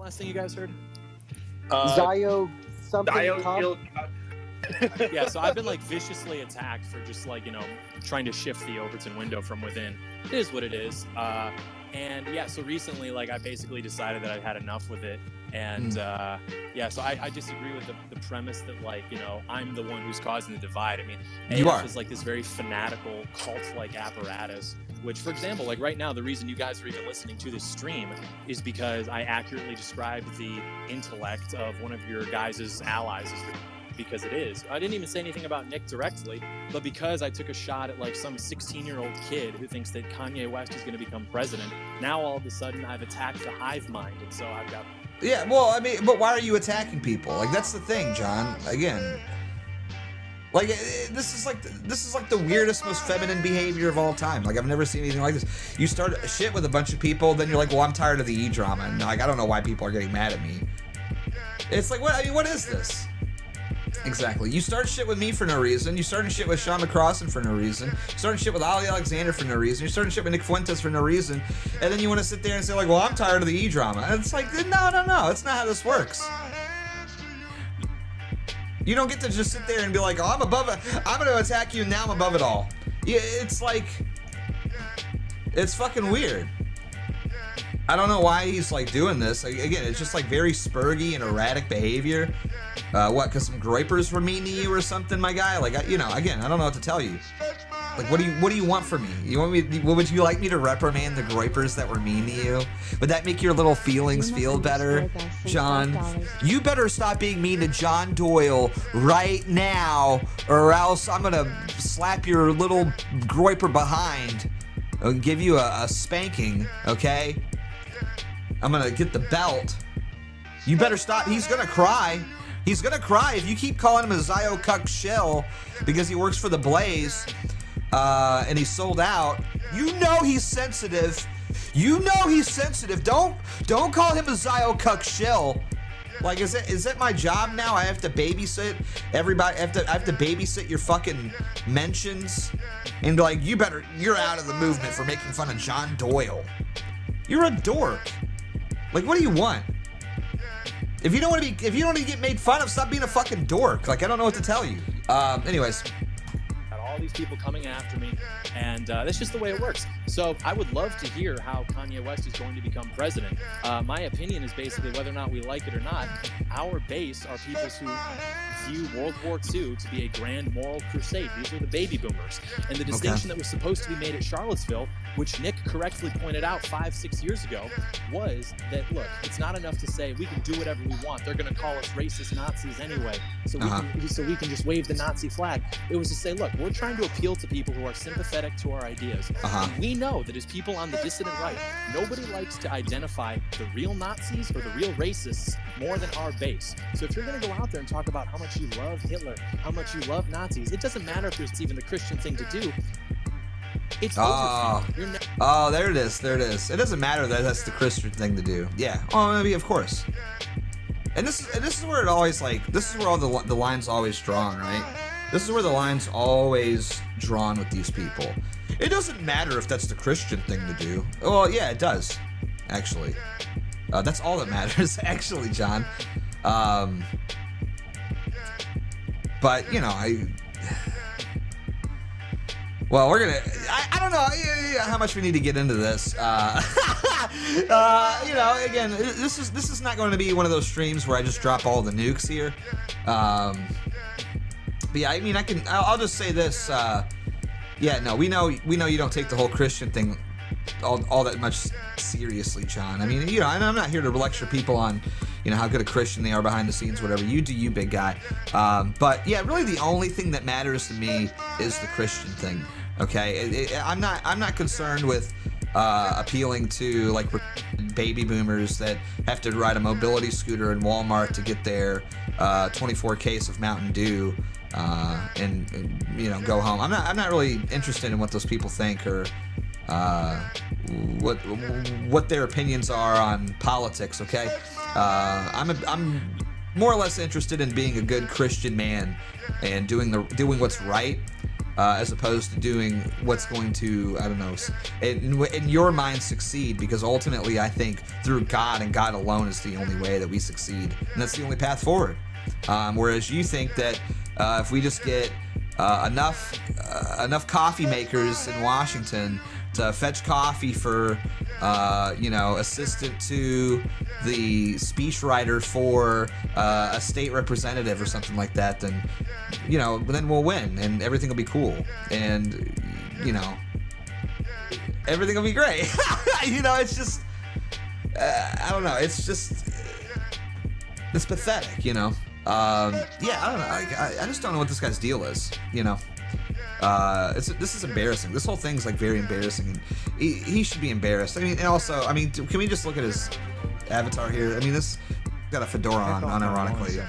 last thing you guys heard? Zio something. Yeah, so I've been like viciously attacked for just like, trying to shift the Overton window from within. It is what it is. And yeah, so recently, like, I basically decided that I've had enough with it. And yeah, so I disagree with the premise that, like, I'm the one who's causing the divide. I mean, AF is like this very fanatical cult-like apparatus, which, for example, like right now, the reason you guys are even listening to this stream is because I accurately described the intellect of one of your guys' allies, because it is. I didn't even say anything about Nick directly, but because I took a shot at like some 16-year-old kid who thinks that Kanye West is going to become president, now all of a sudden I've attacked the hive mind, and so I've got... Yeah, well, I mean, but why are you attacking people? Like, that's the thing, John. Again, like, this is like the weirdest, most feminine behavior of all time. Like, I've never seen anything like this. You start shit with a bunch of people, then you're like, well, I'm tired of the E-drama, and like, I don't know why people are getting mad at me. It's like, what? I mean, what is this? Exactly. You start shit with me for no reason. You started shit with Sean McCrossan for no reason. You started shit with Ali Alexander for no reason. You started shit with Nick Fuentes for no reason. And then you want to sit there and say, like, well, I'm tired of the E-drama. And it's like, no. That's not how this works. You don't get to just sit there and be like, oh, I'm above it. I'm going to attack you, and now I'm above it all. Yeah, it's like, it's fucking weird. I don't know why he's like doing this. Again, it's just like very spurgy and erratic behavior. What? Because some groypers were mean to you or something, my guy? Like, again, I don't know what to tell you. Like, what do you want from me? You want me? Would you like me to reprimand the groypers that were mean to you? Would that make your little feelings feel better, John? You better stop being mean to John Doyle right now, or else I'm gonna slap your little groyper behind and give you a spanking. Okay? I'm gonna get the belt. You better stop. He's gonna cry. He's gonna cry if you keep calling him a Zio Cuck shill because he works for the Blaze, and he's sold out. You know he's sensitive. Don't call him a Zio Cuck shill. Like, is it my job now? I have to babysit everybody. I have to babysit your fucking mentions and be like, you're out of the movement for making fun of John Doyle. You're a dork. Like, what do you want? If you don't want to get made fun of, stop being a fucking dork. Like, I don't know what to tell you. Anyways. Got all these people coming after me, and that's just the way it works. So I would love to hear how Kanye West is going to become president. My opinion is basically, whether or not we like it or not, our base are people who view World War II to be a grand moral crusade. These are the baby boomers. And the distinction that was supposed to be made at Charlottesville, which Nick correctly pointed out 5-6 years ago, was that, look, it's not enough to say we can do whatever we want. They're going to call us racist Nazis anyway, so we can just wave the Nazi flag. It was to say, look, we're trying to appeal to people who are sympathetic to our ideas. And we know that as people on the dissident right, nobody likes to identify the real Nazis or the real racists more than our base. So if you're going to go out there and talk about how much you love Hitler, how much you love Nazis, it doesn't matter if it's even the Christian thing to do. It's there it is. It doesn't matter that that's the Christian thing to do. Yeah. Oh, maybe, of course. And this is where it always, like, this is where all the lines always drawn, right? This is where the line's always drawn with these people. It doesn't matter if that's the Christian thing to do. Well, yeah, it does, actually. That's all that matters, actually, John. But, well, we're gonna. I don't know how much we need to get into this. Again, this is not going to be one of those streams where I just drop all the nukes here. But yeah, I mean, I'll just say this. We know you don't take the whole Christian thing all that much seriously, John. I mean, and I'm not here to lecture people on, how good a Christian they are behind the scenes, whatever. You do you, big guy. But yeah, really the only thing that matters to me is the Christian thing. Okay, I'm not concerned with appealing to like baby boomers that have to ride a mobility scooter in Walmart to get their 24 case of Mountain Dew and go home. I'm not really interested in what those people think or what their opinions are on politics. Okay, I'm more or less interested in being a good Christian man and doing what's right. as opposed to doing what's going to, I don't know, in your mind succeed, because ultimately I think through God and God alone is the only way that we succeed, and that's the only path forward. Whereas you think that if we just get enough coffee makers in Washington to fetch coffee for, assistant to the speechwriter for a state representative or something like that, then we'll win and everything will be cool, and everything will be great. It's just I don't know. It's just it's pathetic. I don't know. I just don't know what this guy's deal is. This is embarrassing. This whole thing's like very embarrassing, and he should be embarrassed. Can we just look at his avatar here? This got a fedora on, unironically.